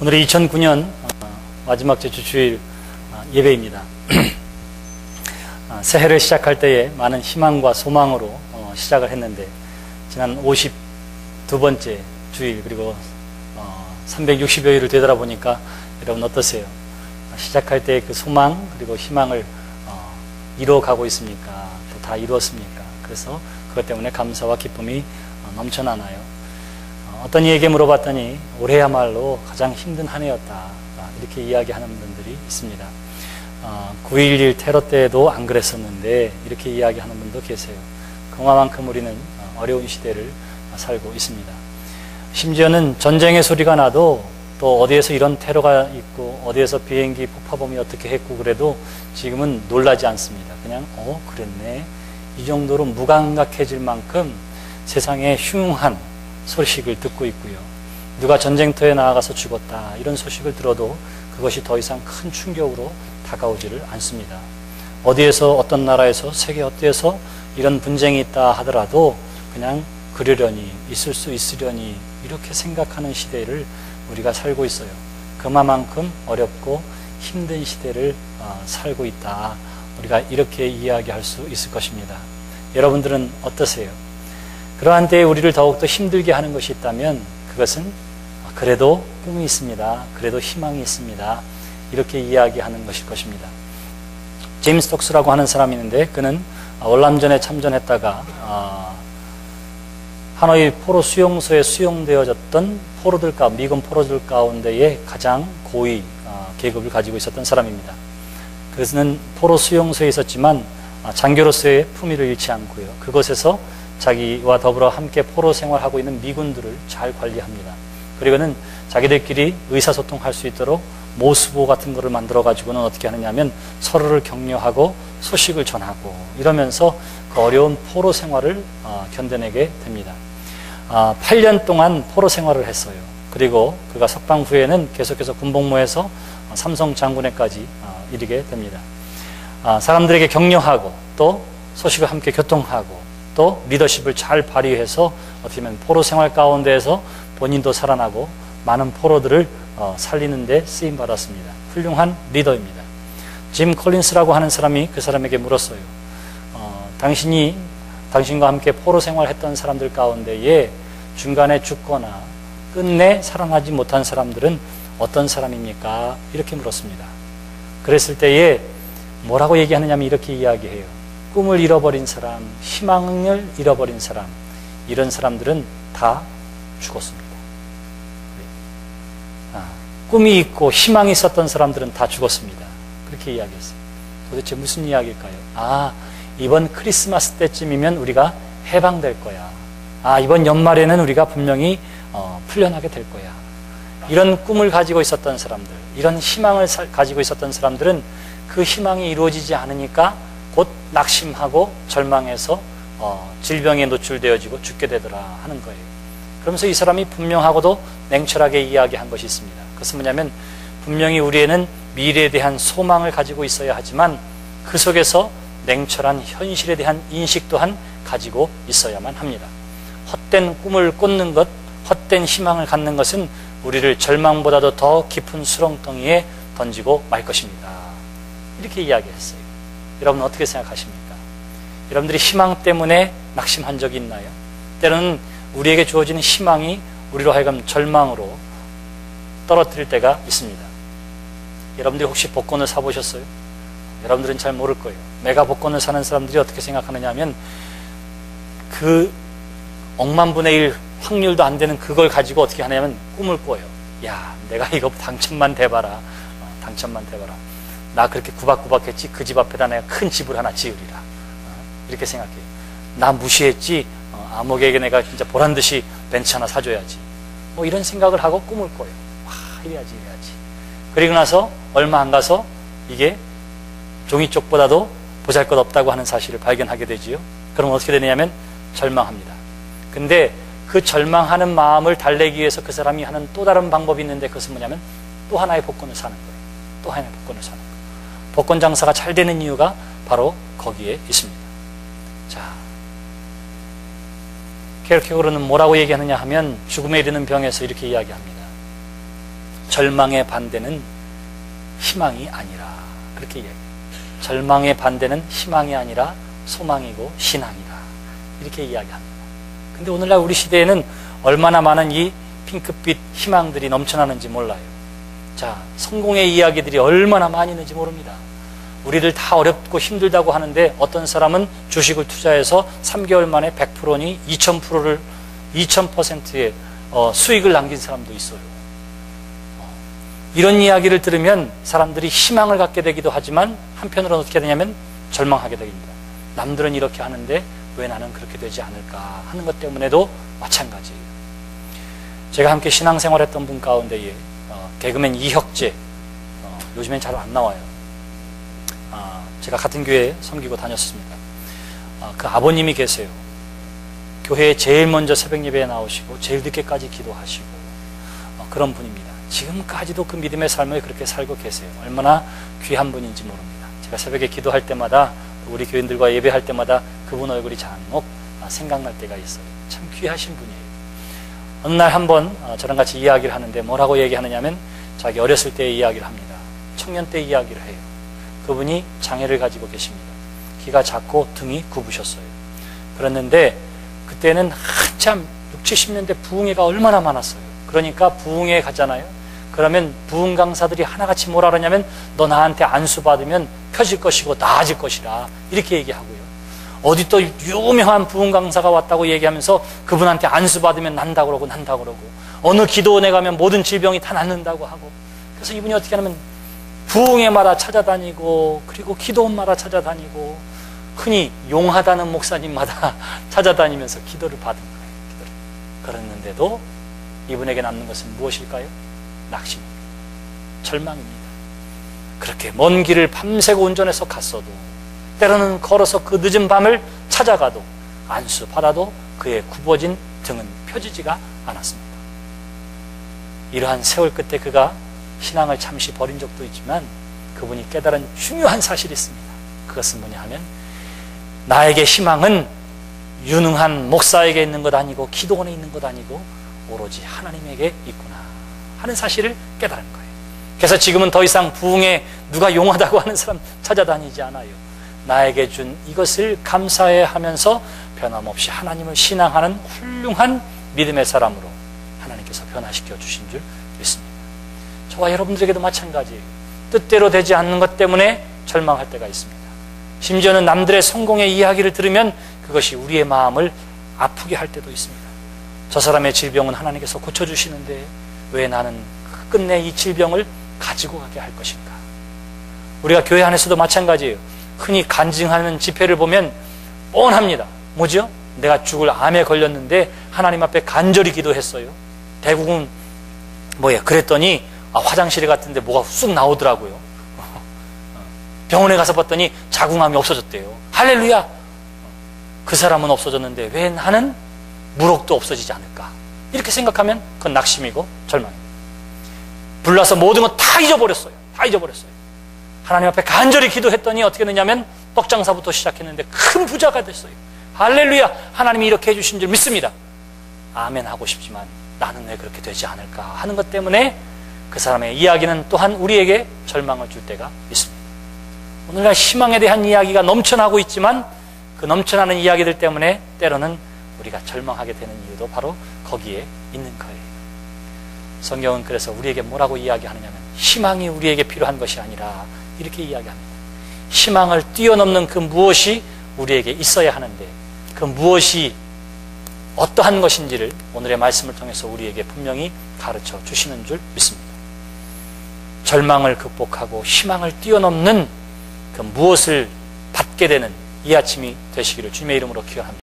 오늘은 2009년 마지막 제주 주일 예배입니다. 새해를 시작할 때에 많은 희망과 소망으로 시작을 했는데 지난 52번째 주일 그리고 360여일을 되돌아보니까 여러분 어떠세요? 시작할 때의 그 소망 그리고 희망을 이루어가고 있습니까? 또 다 이루었습니까? 그래서 그것 때문에 감사와 기쁨이 넘쳐나나요? 어떤 이에게 물어봤더니 올해야말로 가장 힘든 한 해였다 이렇게 이야기하는 분들이 있습니다. 9.11 테러 때에도 안 그랬었는데 이렇게 이야기하는 분도 계세요. 그만큼 우리는 어려운 시대를 살고 있습니다. 심지어는 전쟁의 소리가 나도 또 어디에서 이런 테러가 있고 어디에서 비행기 폭파범이 어떻게 했고 그래도 지금은 놀라지 않습니다. 그냥 그랬네 이 정도로 무감각해질 만큼 세상에 흉한 소식을 듣고 있고요. 누가 전쟁터에 나아가서 죽었다 이런 소식을 들어도 그것이 더 이상 큰 충격으로 다가오지를 않습니다. 어디에서 어떤 나라에서 세계 어디에서 이런 분쟁이 있다 하더라도 그냥 그러려니 있을 수 있으려니 이렇게 생각하는 시대를 우리가 살고 있어요. 그만큼 어렵고 힘든 시대를 살고 있다. 우리가 이렇게 이야기할 수 있을 것입니다. 여러분들은 어떠세요? 그러한 때에 우리를 더욱더 힘들게 하는 것이 있다면 그것은 그래도 꿈이 있습니다. 그래도 희망이 있습니다. 이렇게 이야기하는 것일 것입니다. 제임스 톡스라고 하는 사람이 있는데 그는 월남전에 참전했다가 하노이 포로 수용소에 수용되어졌던 미군 포로들 가운데에 가장 고위 계급을 가지고 있었던 사람입니다. 그것은 포로 수용소에 있었지만 장교로서의 품위를 잃지 않고요. 그곳에서 자기와 더불어 함께 포로 생활하고 있는 미군들을 잘 관리합니다. 그리고는 자기들끼리 의사소통할 수 있도록 모수보 같은 거를 만들어 가지고는 어떻게 하느냐 하면 서로를 격려하고 소식을 전하고 이러면서 그 어려운 포로 생활을 견뎌내게 됩니다. 8년 동안 포로 생활을 했어요. 그리고 그가 석방 후에는 계속해서 군복무해서 삼성 장군회까지 이르게 됩니다. 사람들에게 격려하고 또 소식을 함께 교통하고 또 리더십을 잘 발휘해서 어떻게 보면 포로 생활 가운데에서 본인도 살아나고 많은 포로들을 살리는 데 쓰임 받았습니다. 훌륭한 리더입니다. 짐 콜린스라고 하는 사람이 그 사람에게 물었어요. 당신이 당신과 함께 포로 생활했던 사람들 가운데에 중간에 죽거나 끝내 살아나지 못한 사람들은 어떤 사람입니까? 이렇게 물었습니다. 그랬을 때에 뭐라고 얘기하느냐면 이렇게 이야기해요. 꿈을 잃어버린 사람, 희망을 잃어버린 사람, 이런 사람들은 다 죽었습니다. 꿈이 있고 희망이 있었던 사람들은 다 죽었습니다. 그렇게 이야기했어요. 도대체 무슨 이야기일까요? 이번 크리스마스 때쯤이면 우리가 해방될 거야. 이번 연말에는 우리가 분명히 풀려나게 될 거야. 이런 꿈을 가지고 있었던 사람들, 이런 희망을 가지고 있었던 사람들은 그 희망이 이루어지지 않으니까 곧 낙심하고 절망해서 질병에 노출되어지고 죽게 되더라 하는 거예요. 그러면서 이 사람이 분명하고도 냉철하게 이야기한 것이 있습니다. 그것은 뭐냐면 분명히 우리에는 미래에 대한 소망을 가지고 있어야 하지만 그 속에서 냉철한 현실에 대한 인식 또한 가지고 있어야만 합니다. 헛된 꿈을 꽂는 것, 헛된 희망을 갖는 것은 우리를 절망보다도 더 깊은 수렁덩이에 던지고 말 것입니다. 이렇게 이야기했어요. 여러분 어떻게 생각하십니까? 여러분들이 희망 때문에 낙심한 적이 있나요? 때로는 우리에게 주어지는 희망이 우리로 하여금 절망으로 떨어뜨릴 때가 있습니다. 여러분들이 혹시 복권을 사보셨어요? 여러분들은 잘 모를 거예요. 메가 복권을 사는 사람들이 어떻게 생각하느냐 하면 그 억만분의 1 확률도 안 되는 그걸 가지고 어떻게 하냐면 꿈을 꿔요. 야, 내가 이거 당첨만 돼봐라. 당첨만 돼봐라. 나 그렇게 구박구박했지 그 집 앞에다 내가 큰 집을 하나 지으리라. 이렇게 생각해요. 나 무시했지 아무에게 내가 진짜 보란듯이 벤츠 하나 사줘야지. 뭐 이런 생각을 하고 꿈을 꿔요. 이래야지. 그리고 나서 얼마 안 가서 이게 종이 쪽보다도 보잘것없다고 하는 사실을 발견하게 되지요. 그럼 어떻게 되냐면 절망합니다. 근데 그 절망하는 마음을 달래기 위해서 그 사람이 하는 또 다른 방법이 있는데 그것은 뭐냐면 또 하나의 복권을 사는 거예요. 또 하나의 복권을 사는 거예요. 복권 장사가 잘 되는 이유가 바로 거기에 있습니다. 자, 케르케고르는 뭐라고 얘기하느냐 하면 죽음에 이르는 병에서 이렇게 이야기합니다. 절망의 반대는 희망이 아니라. 그렇게 이야기해요. 절망의 반대는 희망이 아니라 소망이고 신앙이다. 이렇게 이야기합니다. 근데 오늘날 우리 시대에는 얼마나 많은 이 핑크빛 희망들이 넘쳐나는지 몰라요. 자, 성공의 이야기들이 얼마나 많이 있는지 모릅니다. 우리들 다 어렵고 힘들다고 하는데 어떤 사람은 주식을 투자해서 3개월 만에 100%니 2000%의 수익을 남긴 사람도 있어요. 이런 이야기를 들으면 사람들이 희망을 갖게 되기도 하지만 한편으로는 어떻게 되냐면 절망하게 됩니다. 남들은 이렇게 하는데 왜 나는 그렇게 되지 않을까 하는 것 때문에도 마찬가지예요. 제가 함께 신앙생활했던 분 가운데에 개그맨 이혁재, 요즘엔 잘 안 나와요. 제가 같은 교회에 섬기고 다녔습니다. 그 아버님이 계세요. 교회에 제일 먼저 새벽 예배에 나오시고 제일 늦게까지 기도하시고 그런 분입니다. 지금까지도 그 믿음의 삶을 그렇게 살고 계세요. 얼마나 귀한 분인지 모릅니다. 제가 새벽에 기도할 때마다 우리 교인들과 예배할 때마다 그분 얼굴이 잔혹 생각날 때가 있어요. 참 귀하신 분이에요. 어느 날 한번 저랑 같이 이야기를 하는데 뭐라고 얘기하느냐면 자기 어렸을 때의 이야기를 합니다. 청년 때 이야기를 해요. 그분이 장애를 가지고 계십니다. 키가 작고 등이 굽으셨어요. 그랬는데 그때는 한참 60, 70년대 부흥회가 얼마나 많았어요. 그러니까 부흥회에 가잖아요. 그러면 부흥 강사들이 하나같이 뭐라 그러냐면 너 나한테 안수 받으면 펴질 것이고 나아질 것이라 이렇게 얘기하고요. 어디 또 유명한 부흥 강사가 왔다고 얘기하면서 그분한테 안수 받으면 난다고 그러고 어느 기도원에 가면 모든 질병이 다 낫는다고 하고. 그래서 이분이 어떻게 하냐면 부흥회마다 찾아다니고 그리고 기도원마다 찾아다니고 흔히 용하다는 목사님마다 찾아다니면서 기도를 받은 거예요. 그랬는데도 이분에게 남는 것은 무엇일까요? 낙심입니다. 절망입니다. 그렇게 먼 길을 밤새고 운전해서 갔어도 때로는 걸어서 그 늦은 밤을 찾아가도 안수 받아도 그의 굽어진 등은 펴지지가 않았습니다. 이러한 세월 끝에 그가 신앙을 잠시 버린 적도 있지만 그분이 깨달은 중요한 사실이 있습니다. 그것은 뭐냐 하면 나에게 희망은 유능한 목사에게 있는 것 아니고 기도원에 있는 것 아니고 오로지 하나님에게 있구나 하는 사실을 깨달은 거예요. 그래서 지금은 더 이상 부흥에 누가 용하다고 하는 사람 찾아다니지 않아요. 나에게 준 이것을 감사해 하면서 변함없이 하나님을 신앙하는 훌륭한 믿음의 사람으로 하나님께서 변화시켜 주신 줄 믿습니다. 저와 여러분들에게도 마찬가지예요. 뜻대로 되지 않는 것 때문에 절망할 때가 있습니다. 심지어는 남들의 성공의 이야기를 들으면 그것이 우리의 마음을 아프게 할 때도 있습니다. 저 사람의 질병은 하나님께서 고쳐주시는데 왜 나는 끝내 이 질병을 가지고 가게 할 것인가? 우리가 교회 안에서도 마찬가지예요. 흔히 간증하는 집회를 보면 뻔합니다. 뭐죠? 내가 죽을 암에 걸렸는데 하나님 앞에 간절히 기도했어요. 대부분 뭐예요? 그랬더니 화장실에 갔는데 뭐가 쑥 나오더라고요. 병원에 가서 봤더니 자궁암이 없어졌대요. 할렐루야! 그 사람은 없어졌는데 왜 나는 무럭도 없어지지 않을까? 이렇게 생각하면 그건 낙심이고 절망입니다. 불나서 모든 건 다 잊어버렸어요. 다 잊어버렸어요. 하나님 앞에 간절히 기도했더니 어떻게 되냐면 떡장사부터 시작했는데 큰 부자가 됐어요. 할렐루야! 하나님이 이렇게 해주신 줄 믿습니다. 아멘 하고 싶지만 나는 왜 그렇게 되지 않을까 하는 것 때문에 그 사람의 이야기는 또한 우리에게 절망을 줄 때가 있습니다. 오늘날 희망에 대한 이야기가 넘쳐나고 있지만 그 넘쳐나는 이야기들 때문에 때로는 우리가 절망하게 되는 이유도 바로 거기에 있는 거예요. 성경은 그래서 우리에게 뭐라고 이야기하느냐면 희망이 우리에게 필요한 것이 아니라 이렇게 이야기합니다. 희망을 뛰어넘는 그 무엇이 우리에게 있어야 하는데 그 무엇이 어떠한 것인지를 오늘의 말씀을 통해서 우리에게 분명히 가르쳐 주시는 줄 믿습니다. 절망을 극복하고 희망을 뛰어넘는 그 무엇을 받게 되는 이 아침이 되시기를 주님의 이름으로 기원합니다.